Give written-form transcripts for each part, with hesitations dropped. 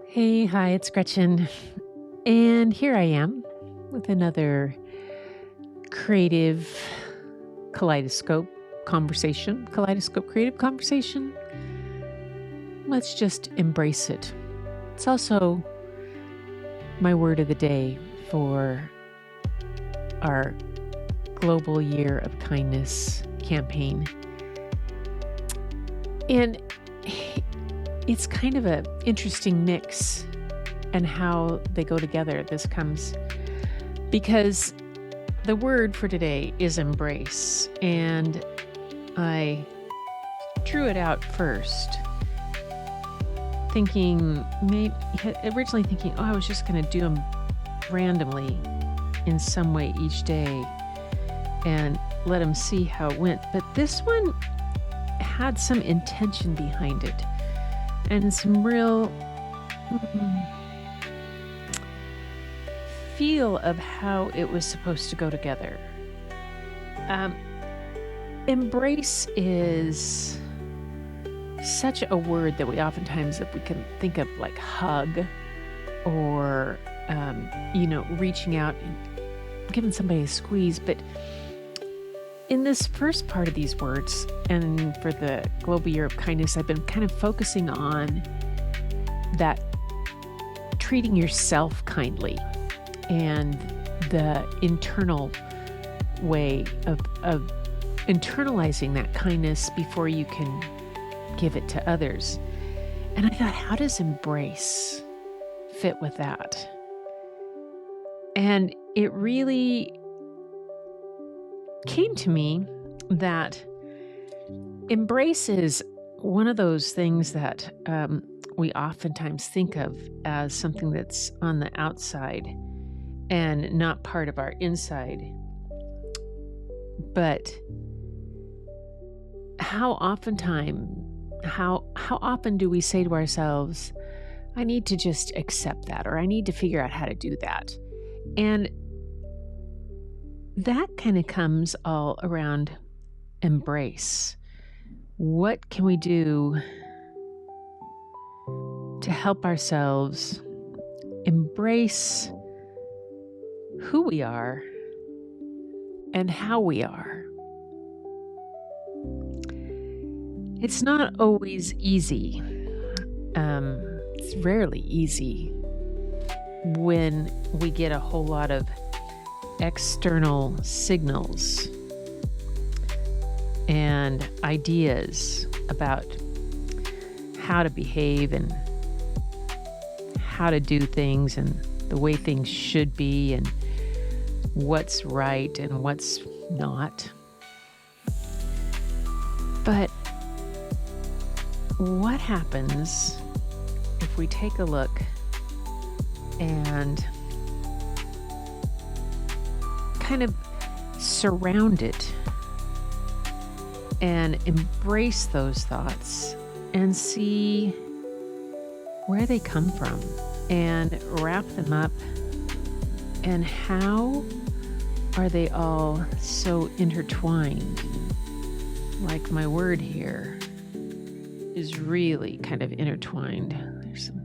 Hey, hi, it's Gretchen. And here I am with another creative kaleidoscope creative conversation. Let's just embrace it. It's also my word of the day for our Global Year of Kindness campaign. And it's kind of an interesting mix and how they go together. This comes because the word for today is embrace. And I drew it out first, originally thinking, I was just going to do them randomly in some way each day and let them see how it went. But this one had some intention behind it and some real feel of how it was supposed to go together. Embrace is such a word that we oftentimes, if we can think of like hug or, reaching out and giving somebody a squeeze. But in this first part of these words, and for the Global Year of Kindness, I've been kind of focusing on that treating yourself kindly and the internal way of internalizing that kindness before you can give it to others. And I thought, how does embrace fit with that? And it really came to me that embrace is one of those things that we oftentimes think of as something that's on the outside and not part of our inside. But how often do we say to ourselves, I need to just accept that, or I need to figure out how to do that? And that kind of comes all around embrace. What can we do to help ourselves embrace who we are and how we are? It's not always easy. It's rarely easy when we get a whole lot of external signals and ideas about how to behave and how to do things and the way things should be and what's right and what's not. But what happens if we take a look and kind of surround it and embrace those thoughts and see where they come from and wrap them up, and how are they all so intertwined? Like my word here is really kind of intertwined. There's some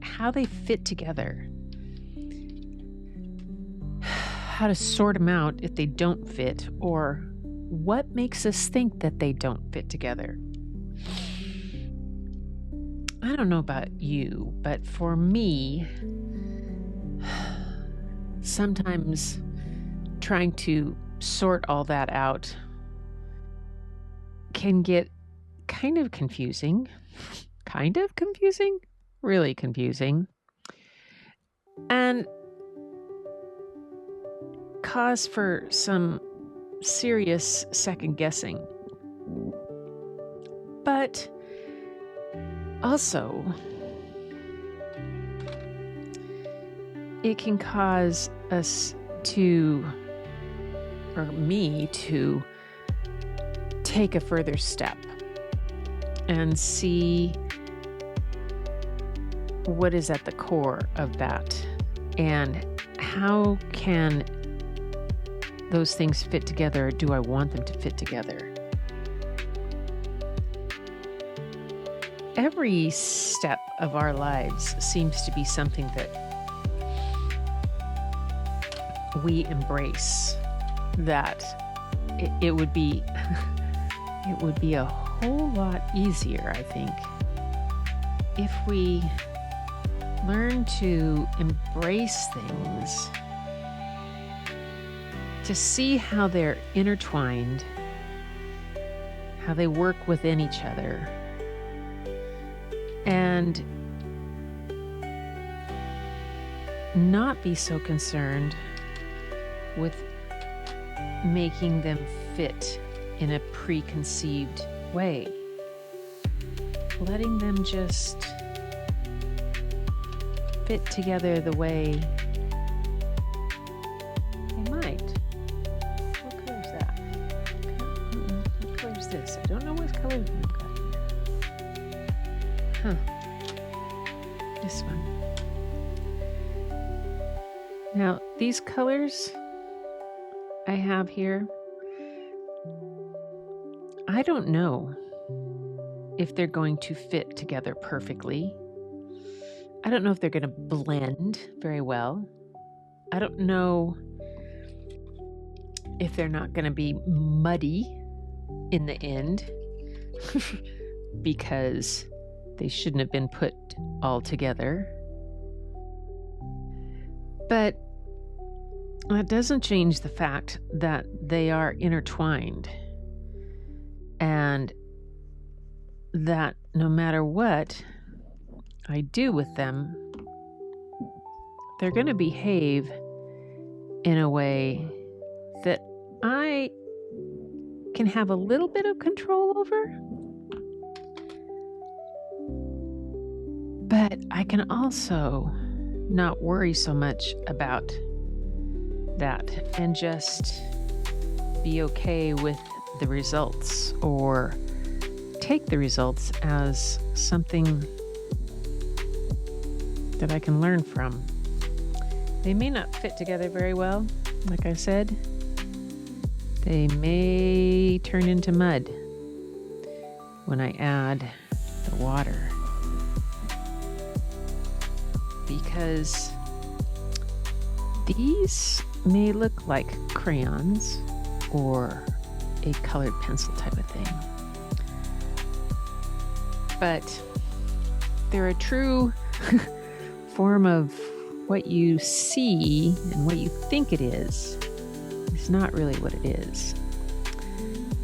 how they fit together, how to sort them out if they don't fit, or what makes us think that they don't fit together. I don't know about you, but for me, sometimes trying to sort all that out can get kind of confusing, really confusing, and cause for some serious second guessing. But also, it can cause us to, or me to, take a further step and see what is at the core of that, and how can those things fit together, or do I want them to fit together? Every step of our lives seems to be something that we embrace, that it would be it would be a whole lot easier, I think, if we learn to embrace things, to see how they're intertwined, how they work within each other, and not be so concerned with making them fit in a preconceived way. Letting them just fit together the way they might. What color is that? What color is this? I don't know what color we've got here. Huh. This one. Now, these colors I have here, I don't know if they're going to fit together perfectly. I don't know if they're going to blend very well. I don't know if they're not going to be muddy in the end because they shouldn't have been put all together. But that doesn't change the fact that they are intertwined, and that no matter what I do with them, they're going to behave in a way that I can have a little bit of control over, but I can also not worry so much about that and just be okay with the results, or take the results as something that I can learn from. They may not fit together very well, like I said. They may turn into mud when I add the water, because these may look like crayons or a colored pencil type of thing, but they're a true form of what you see and what you think it is. It's not really what it is.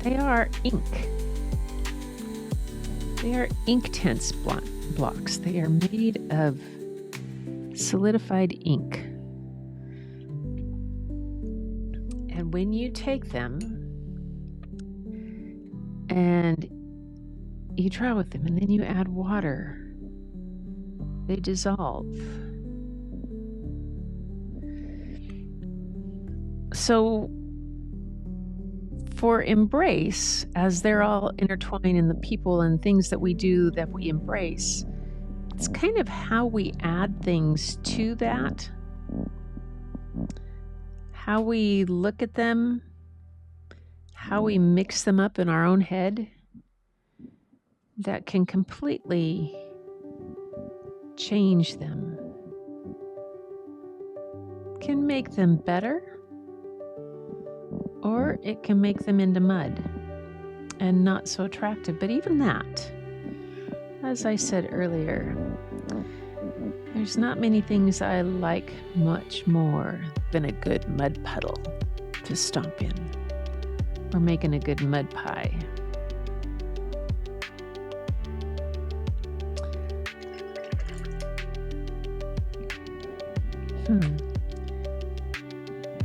They are ink. They are Inktense blocks. They are made of solidified ink. And when you take them and you draw with them and then you add water, they dissolve. So for embrace, as they're all intertwined in the people and things that we do that we embrace, it's kind of how we add things to that, how we look at them, how we mix them up in our own head, that can completely change them, can make them better, or it can make them into mud and not so attractive. But even that, as I said earlier, there's not many things I like much more than a good mud puddle to stomp in, or making a good mud pie.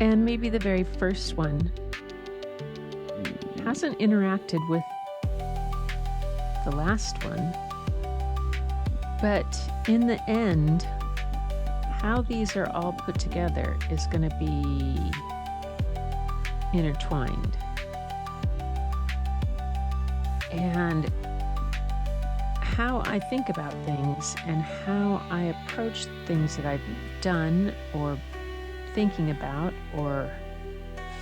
And maybe the very first one hasn't interacted with the last one, but in the end, how these are all put together is going to be intertwined. And how I think about things and how I approach things that I've done or thinking about or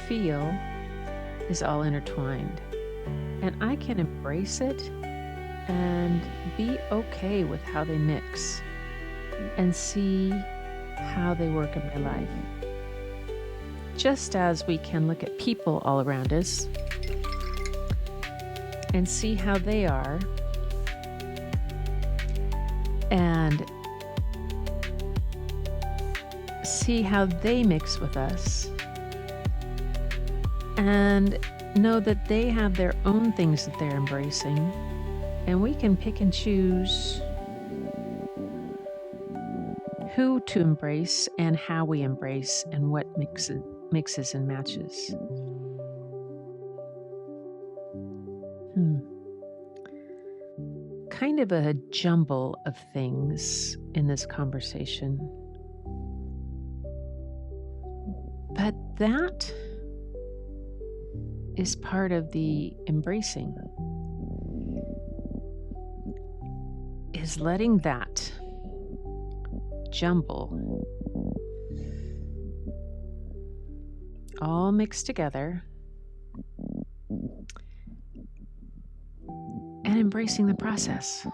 feel is all intertwined. And I can embrace it and be okay with how they mix and see how they work in my life. Just as we can look at people all around us and see how they are and see how they mix with us and know that they have their own things that they're embracing, and we can pick and choose who to embrace and how we embrace and what mixes and matches. Kind of a jumble of things in this conversation. But that is part of the embracing, is letting that jumble all mixed together and embracing the process.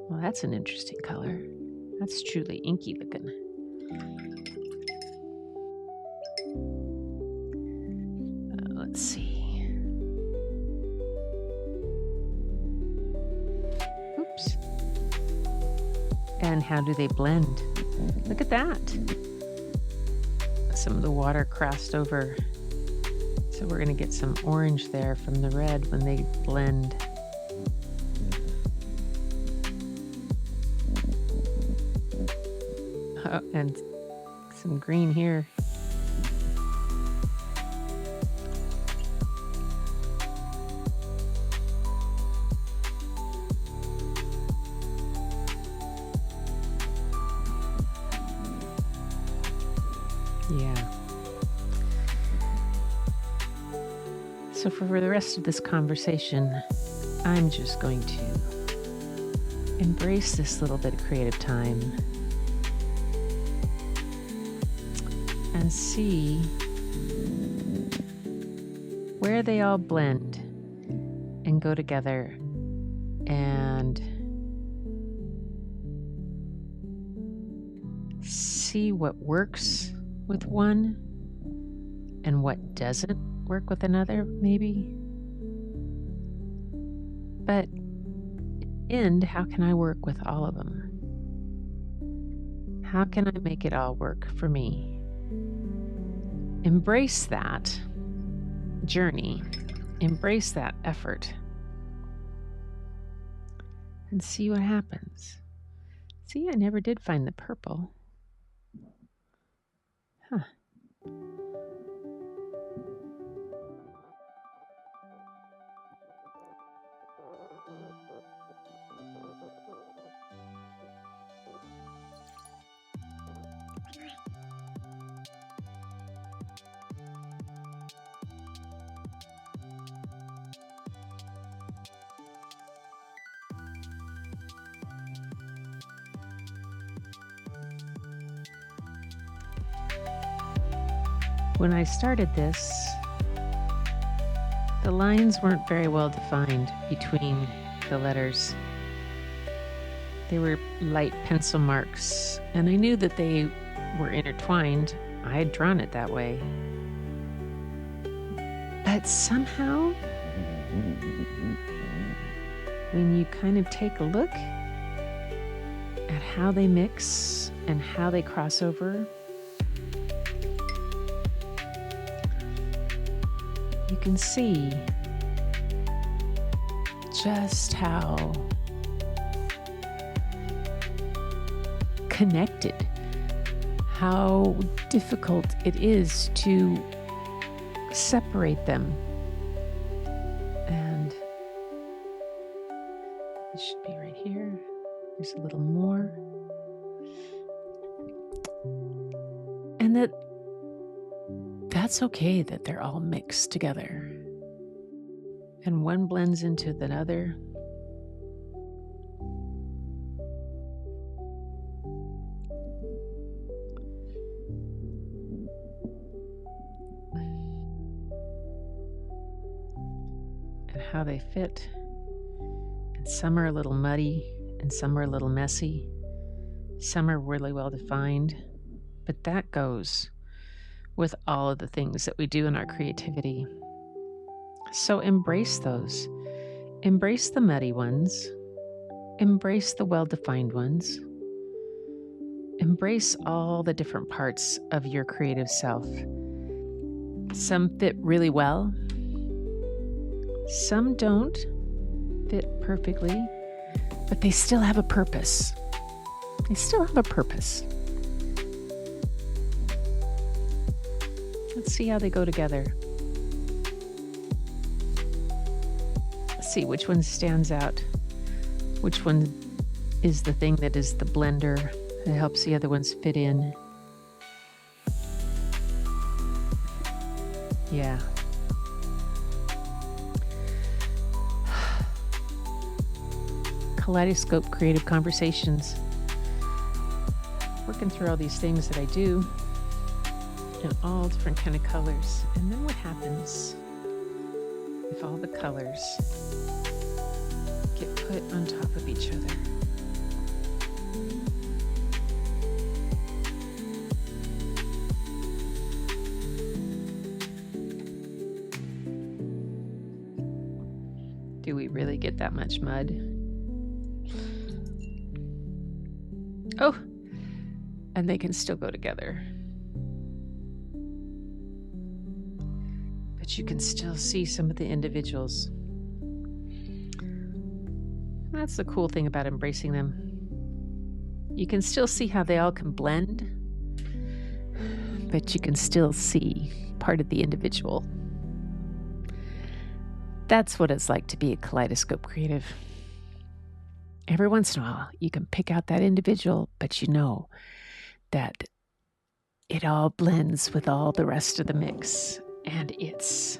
Well, that's an interesting color. That's truly inky looking. Let's see. Oops. And how do they blend? Look at that. Some of the water crossed over. So we're going to get some orange there from the red when they blend. Oh, and some green here. Yeah. So for the rest of this conversation, I'm just going to embrace this little bit of creative time and see where they all blend and go together and see what works with one and what doesn't work with another, maybe. But in the end, how can I work with all of them? How can I make it all work for me? Embrace that journey, embrace that effort, and see what happens. See, I never did find the purple. Huh. When I started this, the lines weren't very well defined between the letters. They were light pencil marks, and I knew that they were intertwined. I had drawn it that way. But somehow, when you kind of take a look at how they mix and how they cross over, you can see just how connected, how difficult it is to separate them. And it should be right here. There's a little more. And that's okay that they're all mixed together. And one blends into the other. and how they fit. And some are a little muddy and some are a little messy. Some are really well defined, but that goes with all of the things that we do in our creativity. So embrace those. Embrace the muddy ones. Embrace the well-defined ones. Embrace all the different parts of your creative self. Some fit really well. Some don't fit perfectly, but they still have a purpose. They still have a purpose. Let's see how they go together. Let's see which one stands out. Which one is the thing that is the blender that helps the other ones fit in. Yeah. Kaleidoscope Creative Conversations. Working through all these things that I do in all different kind of colors. And then what happens if all the colors get put on top of each other? Do we really get that much mud? Oh, and they can still go together. But you can still see some of the individuals. That's the cool thing about embracing them. You can still see how they all can blend, but you can still see part of the individual. That's what it's like to be a Kaleidoscope Creative. Every once in a while, you can pick out that individual, but you know that it all blends with all the rest of the mix, and it's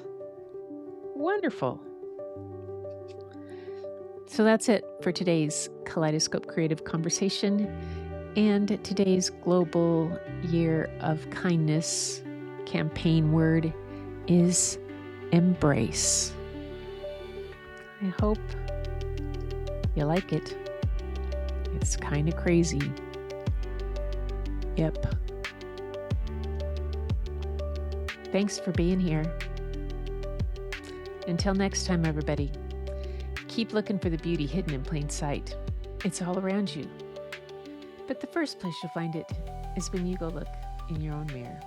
wonderful. So that's it for today's Kaleidoscope Creative Conversation and today's Global Year of Kindness campaign word is embrace. I hope you like it. It's kind of crazy. Yep. Thanks for being here. Until next time, everybody, keep looking for the beauty hidden in plain sight. It's all around you. But the first place you'll find it is when you go look in your own mirror.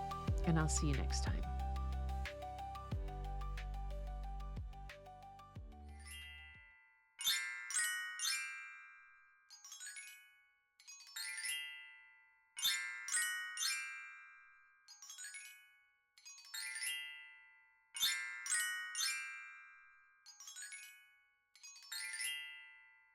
And I'll see you next time.